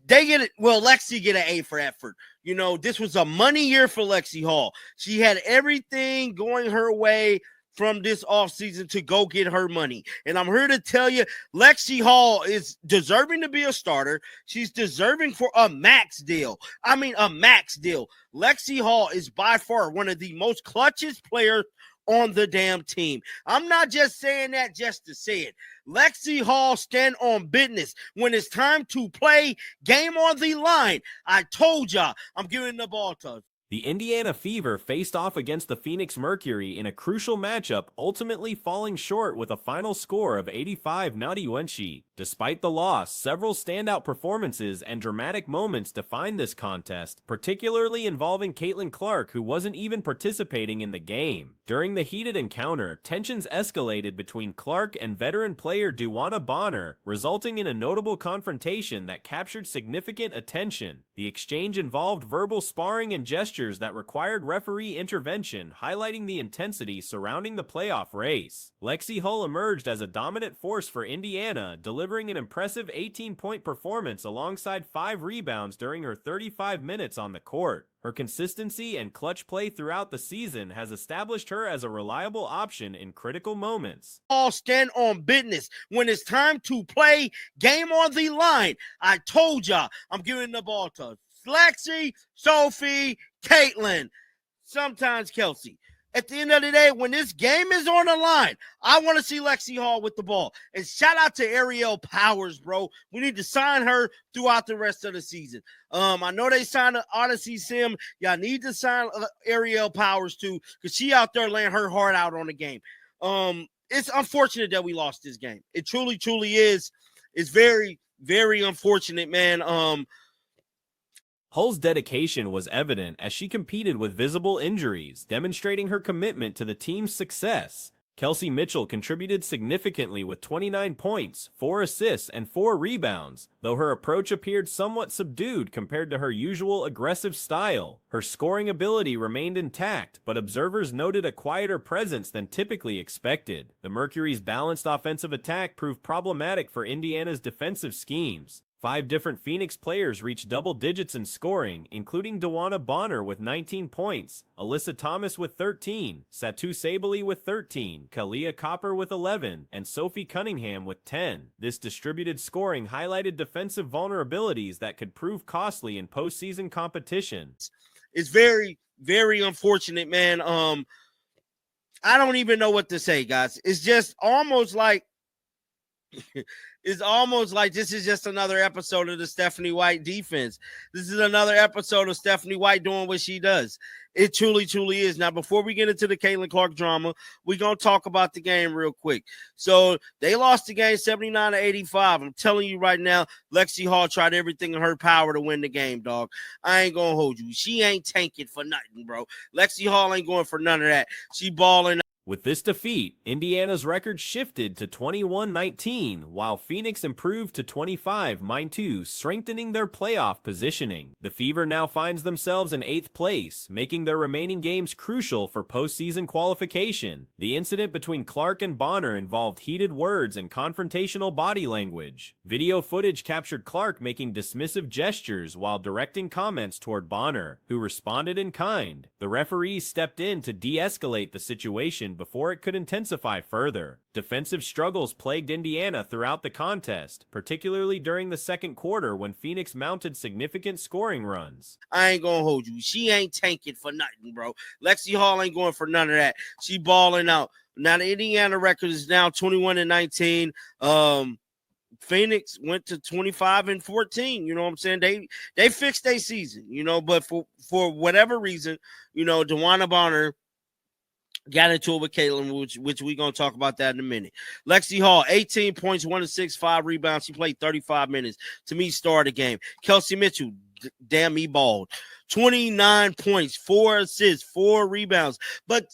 they get it. Well, Lexi get an A for effort. This was a money year for Lexi Hall. She had everything going her way from this offseason to go get her money. And I'm here to tell you, Lexi Hall is deserving to be a starter. She's deserving for a max deal. A max deal. Lexi Hall is by far one of the most clutchest players on the damn team. I'm not just saying that just to say it. Lexi Hall stand on business. When it's time to play, game on the line. I told y'all, I'm giving the ball to her. The Indiana Fever faced off against the Phoenix Mercury in a crucial matchup, ultimately falling short with a final score of 85-91. Despite the loss, several standout performances and dramatic moments defined this contest, particularly involving Caitlin Clark, who wasn't even participating in the game. During the heated encounter, tensions escalated between Clark and veteran player Duana Bonner, resulting in a notable confrontation that captured significant attention. The exchange involved verbal sparring and gestures that required referee intervention, highlighting the intensity surrounding the playoff race. Lexi Hull emerged as a dominant force for Indiana, delivering an impressive 18-point performance alongside 5 rebounds during her 35 minutes on the court. Her consistency and clutch play throughout the season has established her as a reliable option in critical moments. All stand on business. When it's time to play, game on the line. I told y'all, I'm giving the ball to Lexi, Sophie, Caitlin, sometimes Kelsey. At the end of the day, when this game is on the line, I want to see Lexi Hall with the ball. And shout out to Ariel Powers, bro. We need to sign her throughout the rest of the season. I know they signed Odyssey Sim. Y'all need to sign Ariel Powers too, because she out there laying her heart out on the game. It's unfortunate that we lost this game. It truly, truly is. It's very, very unfortunate, man. Hull's dedication was evident as she competed with visible injuries, demonstrating her commitment to the team's success. Kelsey Mitchell contributed significantly with 29 points, 4 assists, and 4 rebounds, though her approach appeared somewhat subdued compared to her usual aggressive style. Her scoring ability remained intact, but observers noted a quieter presence than typically expected. The Mercury's balanced offensive attack proved problematic for Indiana's defensive schemes. 5 different Phoenix players reached double digits in scoring, including Duana Bonner with 19 points, Alyssa Thomas with 13, Satu Sabely with 13, Kalia Copper with 11, and Sophie Cunningham with 10. This distributed scoring highlighted defensive vulnerabilities that could prove costly in postseason competition. It's very, very unfortunate, man. I don't even know what to say, guys. It's just almost like it's almost like this is just another episode of the Stephanie White defense. This is another episode of Stephanie White doing what she does. It truly, truly is. Now, before we get into the Caitlin Clark drama, we're going to talk about the game real quick. So they lost the game 79-85. I'm telling you right now, Lexi Hall tried everything in her power to win the game, dog. I ain't going to hold you. She ain't tanking for nothing, bro. Lexi Hall ain't going for none of that. She balling. With this defeat, Indiana's record shifted to 21-19, while Phoenix improved to 25-2, strengthening their playoff positioning. The Fever now finds themselves in 8th place, making their remaining games crucial for postseason qualification. The incident between Clark and Bonner involved heated words and confrontational body language. Video footage captured Clark making dismissive gestures while directing comments toward Bonner, who responded in kind. The referees stepped in to de-escalate the situation before it could intensify further. Defensive struggles plagued Indiana throughout the contest, particularly during the second quarter when Phoenix mounted significant scoring runs. I ain't gonna hold you. She ain't tanking for nothing, bro. Lexi Hall ain't going for none of that. She balling out. Now the Indiana record is now 21-19. Phoenix went to 25-14. You know what I'm saying? They fixed their season, but for whatever reason, Duana Bonner got into it with Caitlin, which we're going to talk about that in a minute. Lexi Hall, 18 points, 1 assist, 5 rebounds. She played 35 minutes. To me, started the game. Kelsey Mitchell, damn, he balled. 29 points, 4 assists, 4 rebounds. But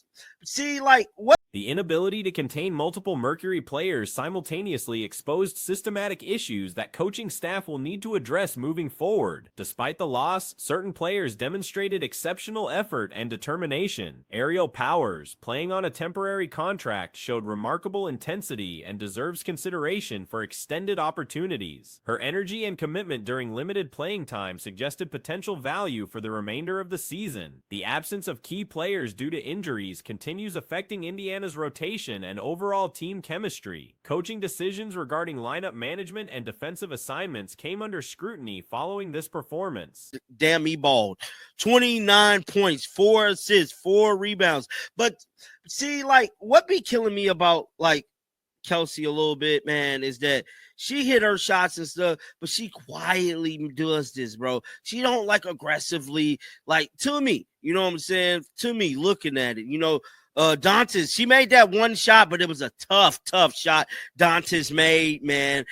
See, like, what? The inability to contain multiple Mercury players simultaneously exposed systematic issues that coaching staff will need to address moving forward. Despite the loss, certain players demonstrated exceptional effort and determination. Aerial Powers, playing on a temporary contract, showed remarkable intensity and deserves consideration for extended opportunities. Her energy and commitment during limited playing time suggested potential value for the remainder of the season. The absence of key players due to injuries continues affecting Indiana's rotation and overall team chemistry. Coaching decisions regarding lineup management and defensive assignments came under scrutiny following this performance. Damn, he balled. 29 points, 4 assists, 4 rebounds. But see, like, what be killing me about, like, Kelsey a little bit, man, is that she hit her shots and stuff, but she quietly does this, bro. She don't, like, aggressively, like, to me, you know what I'm saying? To me, looking at it, you know, Dantas, she made that one shot, but it was a tough shot Dantas made, man.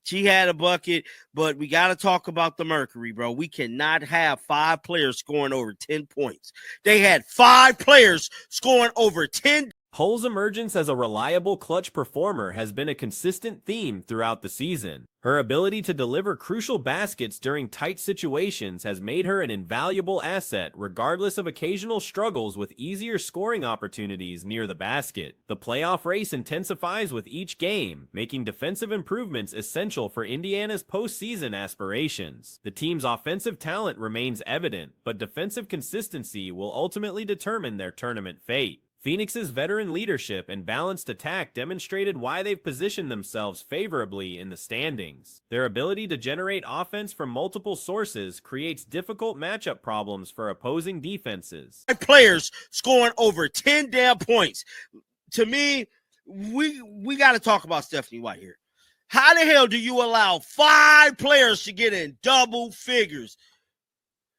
She had a bucket, but we got to talk about the Mercury, bro. We cannot have 5 players scoring over 10 points. They had 5 players scoring over 10. Hull's emergence as a reliable clutch performer has been a consistent theme throughout the season. Her ability to deliver crucial baskets during tight situations has made her an invaluable asset, regardless of occasional struggles with easier scoring opportunities near the basket. The playoff race intensifies with each game, making defensive improvements essential for Indiana's postseason aspirations. The team's offensive talent remains evident, but defensive consistency will ultimately determine their tournament fate. Phoenix's veteran leadership and balanced attack demonstrated why they've positioned themselves favorably in the standings. Their ability to generate offense from multiple sources creates difficult matchup problems for opposing defenses. Players scoring over 10 damn points. To me, we got to talk about Stephanie White here. How the hell do you allow 5 players to get in double figures?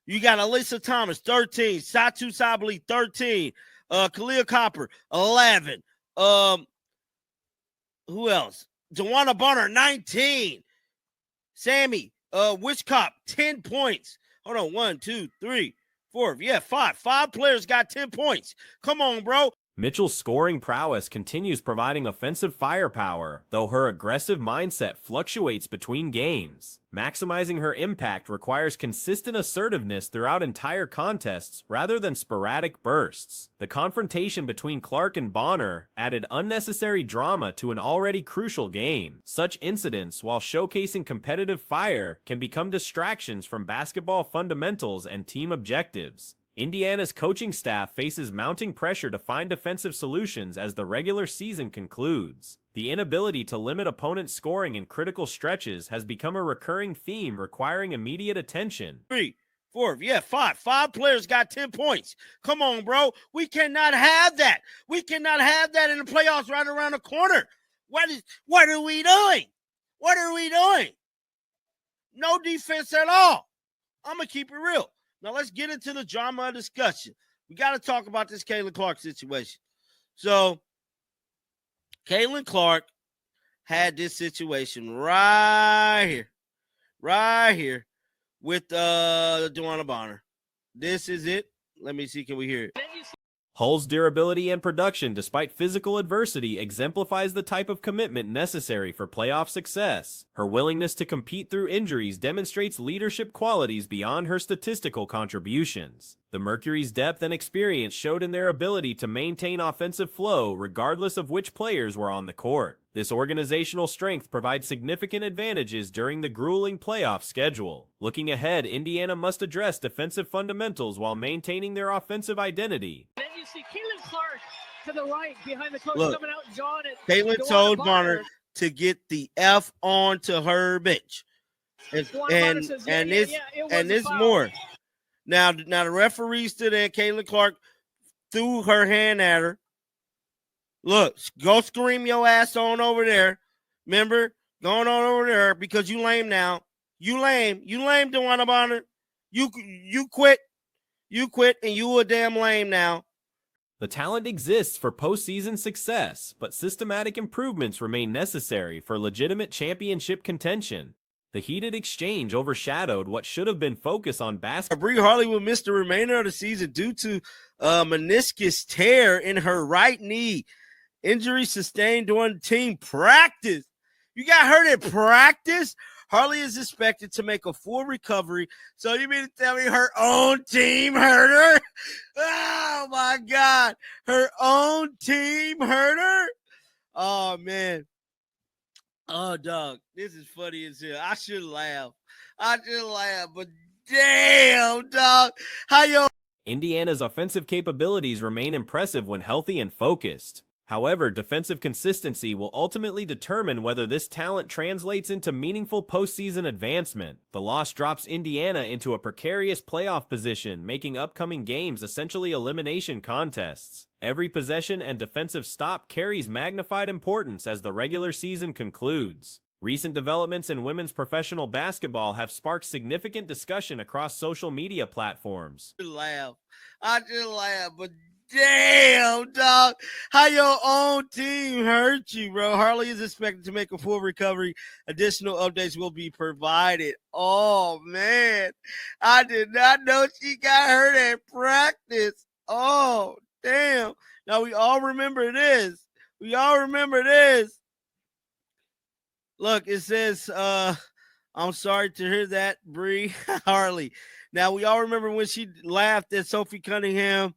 You got Alyssa Thomas, 13, Satu Sabali, 13. Kalia Copper, 11. Who else? Joanna Bonner, 19. Sammy Wishcop, 10 points. Hold on, 1, 2, 3, 4. Yeah, 5. 5 players got 10 points. Come on, bro. Mitchell's scoring prowess continues providing offensive firepower, though her aggressive mindset fluctuates between games. Maximizing her impact requires consistent assertiveness throughout entire contests rather than sporadic bursts. The confrontation between Clark and Bonner added unnecessary drama to an already crucial game. Such incidents, while showcasing competitive fire, can become distractions from basketball fundamentals and team objectives. Indiana's coaching staff faces mounting pressure to find defensive solutions as the regular season concludes. The inability to limit opponent scoring in critical stretches has become a recurring theme requiring immediate attention. 3, 4, yeah, 5. 5 players got 10 points. Come on, bro. We cannot have that. We cannot have that in the playoffs right around the corner. What are we doing? What are we doing? No defense at all. I'm going to keep it real. Now, let's get into the drama discussion. We got to talk about this Caitlin Clark situation. So, Caitlin Clark had this situation right here with Joanna Bonner. This is it. Let me see. Can we hear it? Hull's durability and production despite physical adversity exemplifies the type of commitment necessary for playoff success. Her willingness to compete through injuries demonstrates leadership qualities beyond her statistical contributions. The Mercury's depth and experience showed in their ability to maintain offensive flow regardless of which players were on the court. This organizational strength provides significant advantages during the grueling playoff schedule. Looking ahead, Indiana must address defensive fundamentals while maintaining their offensive identity. Then you see Caitlin Clark to the right behind the coach. Look, coming out. John Caitlin told Bonner to get the F on to her bench. And this more. Now the referee stood there. Caitlin Clark threw her hand at her. Look, go scream your ass on over there. Remember, going on over there because you lame now. You lame, Joanna Bonner. You quit. You quit, and you a damn lame now. The talent exists for postseason success, but systematic improvements remain necessary for legitimate championship contention. The heated exchange overshadowed what should have been focused on basketball. Bria Hartley will miss the remainder of the season due to meniscus tear in her right knee. Injury sustained during team practice. You got hurt at practice? Hartley is expected to make a full recovery. So you mean to tell me her own team hurt her? Oh, my God. Her own team hurt her? Oh, man. Oh, dog. This is funny as hell. I should laugh. But damn, dog. How yo? Indiana's offensive capabilities remain impressive when healthy and focused. However, defensive consistency will ultimately determine whether this talent translates into meaningful postseason advancement. The loss drops Indiana into a precarious playoff position, making upcoming games essentially elimination contests. Every possession and defensive stop carries magnified importance as the regular season concludes. Recent developments in women's professional basketball have sparked significant discussion across social media platforms. I just laugh, but damn, dog. How your own team hurt you, bro. Hartley is expected to make a full recovery. Additional updates will be provided. Oh, man. I did not know she got hurt at practice. Oh, damn. Now, we all remember this. Look, it says, I'm sorry to hear that, Bria Hartley. Now, we all remember when she laughed at Sophie Cunningham.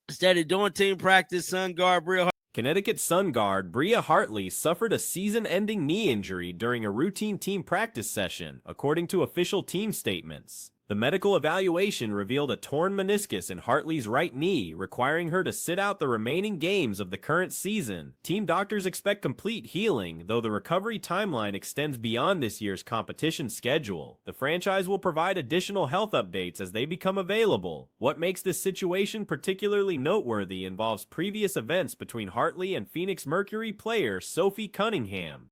Instead of doing team practice, Sun guard Bria Hartley. Connecticut Sun guard Bria Hartley suffered a season-ending knee injury during a routine team practice session, according to official team statements. The medical evaluation revealed a torn meniscus in Hartley's right knee, requiring her to sit out the remaining games of the current season. Team doctors expect complete healing, though the recovery timeline extends beyond this year's competition schedule. The franchise will provide additional health updates as they become available. What makes this situation particularly noteworthy involves previous events between Hartley and Phoenix Mercury player Sophie Cunningham.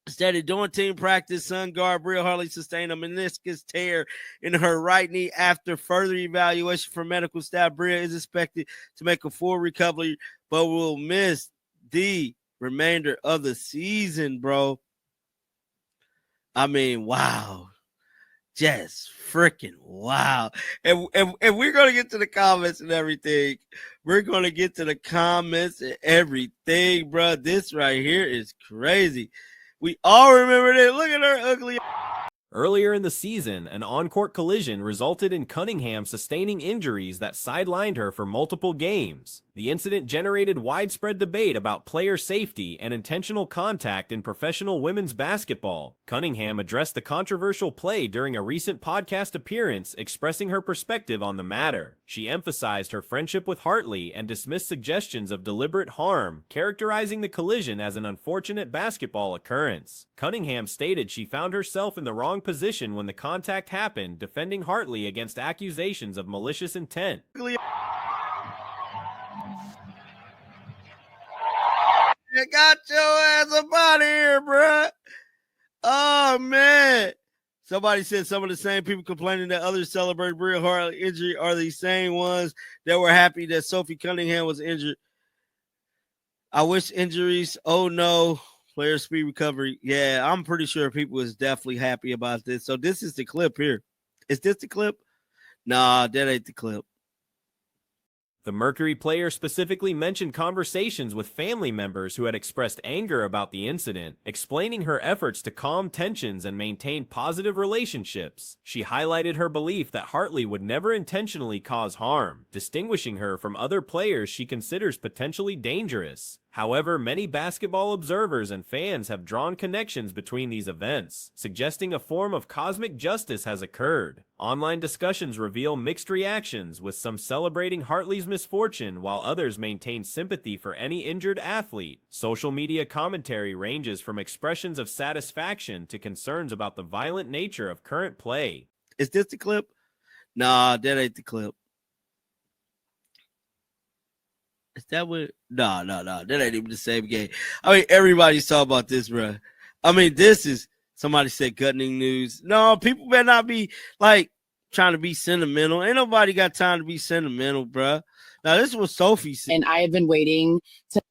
Instead of doing team practice, Sun guard Bria Hartley sustained a meniscus tear in her right knee. After further evaluation from medical staff, Bria is expected to make a full recovery, but will miss the remainder of the season, bro. I mean, wow. Just freaking wow. And we're going to get to the comments and everything. Bro. This right here is crazy. We all remember that. Look at her ugly. Earlier in the season, an on-court collision resulted in Cunningham sustaining injuries that sidelined her for multiple games. The incident generated widespread debate about player safety and intentional contact in professional women's basketball. Cunningham addressed the controversial play during a recent podcast appearance, expressing her perspective on the matter. She emphasized her friendship with Hartley and dismissed suggestions of deliberate harm, characterizing the collision as an unfortunate basketball occurrence. Cunningham stated she found herself in the wrong position when the contact happened, defending Hartley against accusations of malicious intent. You got your ass up out of here, bruh. Oh, man. Somebody said some of the same people complaining that others celebrate Bria Hartley injury are the same ones that were happy that Sophie Cunningham was injured. I wish injuries. Oh, no. Player speed recovery. Yeah, I'm pretty sure people is definitely happy about this. So this is the clip here. Is this the clip? Nah, that ain't the clip. The Mercury player specifically mentioned conversations with family members who had expressed anger about the incident, explaining her efforts to calm tensions and maintain positive relationships. She highlighted her belief that Hartley would never intentionally cause harm, distinguishing her from other players she considers potentially dangerous. However, many basketball observers and fans have drawn connections between these events, suggesting a form of cosmic justice has occurred. Online discussions reveal mixed reactions, with some celebrating Hartley's misfortune while others maintain sympathy for any injured athlete. Social media commentary ranges from expressions of satisfaction to concerns about the violent nature of current play. Is this the clip? Nah, that ain't the clip. Is that what? No. That ain't even the same game. I mean, everybody's talking about this, bro. I mean, this is, somebody said gutting news. No, people better not be like trying to be sentimental. Ain't nobody got time to be sentimental, bro. Now, this is what Sophie said. And I have been waiting to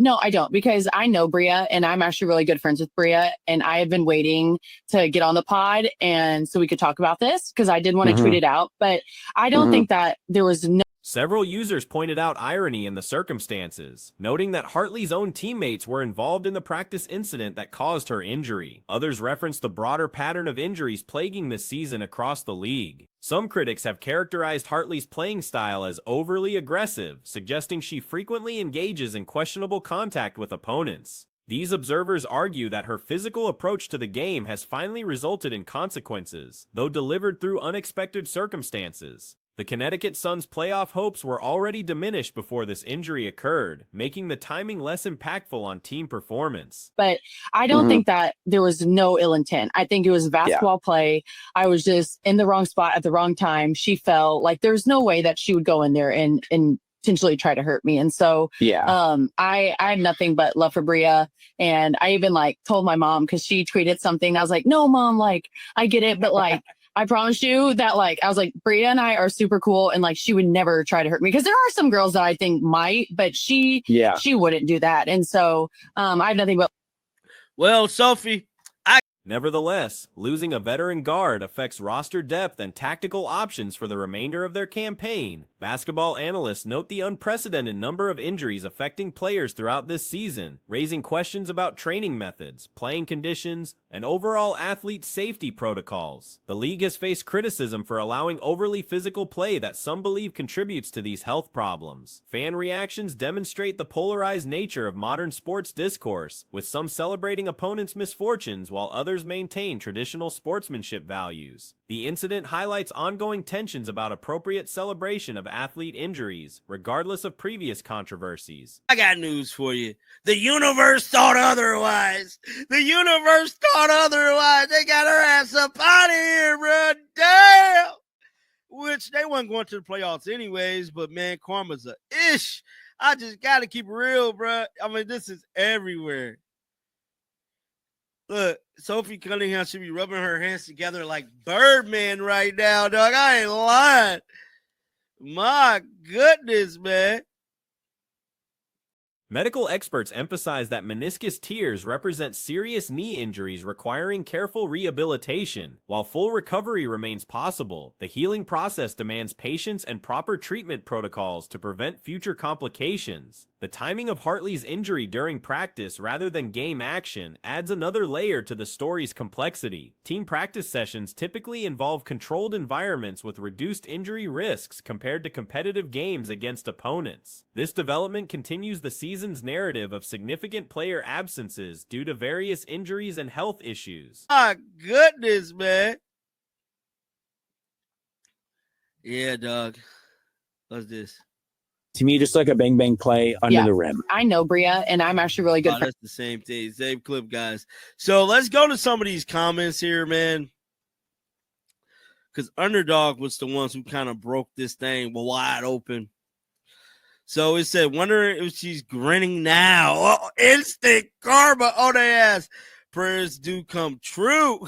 No, I don't, because I know Bria and I'm actually really good friends with Bria, and I have been waiting to get on the pod and so we could talk about this because I did want to tweet it out, but I don't think that there was no. Several users pointed out irony in the circumstances, noting that Hartley's own teammates were involved in the practice incident that caused her injury. Others referenced the broader pattern of injuries plaguing this season across the league. Some critics have characterized Hartley's playing style as overly aggressive, suggesting she frequently engages in questionable contact with opponents. These observers argue that her physical approach to the game has finally resulted in consequences, though delivered through unexpected circumstances. The Connecticut Sun's playoff hopes were already diminished before this injury occurred, making the timing less impactful on team performance. But I don't think that there was no ill intent. I think it was basketball play. I was just in the wrong spot at the wrong time. She fell. Like, there's no way that she would go in there and intentionally try to hurt me. And so I have nothing but love for Bria. And I even told my mom, because she tweeted something. I was like, no, Mom, I get it, but I promise you that I was like, Bria and I are super cool, and she would never try to hurt me, because there are some girls that I think might, but she wouldn't do that. And so I have nothing but. Well, Sophie, Nevertheless, losing a veteran guard affects roster depth and tactical options for the remainder of their campaign. Basketball analysts note the unprecedented number of injuries affecting players throughout this season, raising questions about training methods, playing conditions, and overall athlete safety protocols. The league has faced criticism for allowing overly physical play that some believe contributes to these health problems. Fan reactions demonstrate the polarized nature of modern sports discourse, with some celebrating opponents' misfortunes while others maintain traditional sportsmanship values. The incident highlights ongoing tensions about appropriate celebration of athlete injuries, regardless of previous controversies. I got news for you. The universe thought otherwise. The universe thought otherwise. They got her ass up out of here, bro. Damn. Which they weren't going to the playoffs anyways, but man, karma's a ish. I just got to keep it real, bro. I mean, this is everywhere. Look, Sophie Cunningham should be rubbing her hands together like Birdman right now, dog. I ain't lying. My goodness, man. Medical experts emphasize that meniscus tears represent serious knee injuries requiring careful rehabilitation. While full recovery remains possible, the healing process demands patience and proper treatment protocols to prevent future complications. The timing of Hartley's injury during practice rather than game action adds another layer to the story's complexity. Team practice sessions typically involve controlled environments with reduced injury risks compared to competitive games against opponents. This development continues the season's narrative of significant player absences due to various injuries and health issues. My goodness, man. Yeah, dog. What's this? To me, just like a bang bang play under the rim. I know Bria, and I'm actually really good. That's the same thing. Same clip, guys. So let's go to some of these comments here, man. Because Underdog was the ones who kind of broke this thing wide open. So it said, wondering if she's grinning now. Oh, instant karma on their ass. Prayers do come true.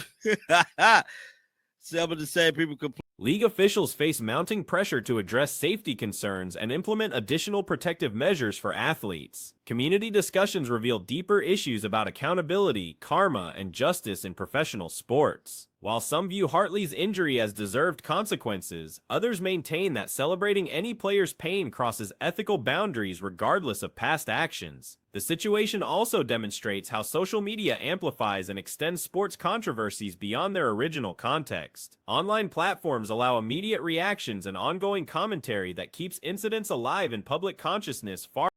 Some of the same people complain. League officials face mounting pressure to address safety concerns and implement additional protective measures for athletes. Community discussions reveal deeper issues about accountability, karma, and justice in professional sports. While some view Hartley's injury as deserved consequences, others maintain that celebrating any player's pain crosses ethical boundaries regardless of past actions. The situation also demonstrates how social media amplifies and extends sports controversies beyond their original context. Online platforms allow immediate reactions and ongoing commentary that keeps incidents alive in public consciousness far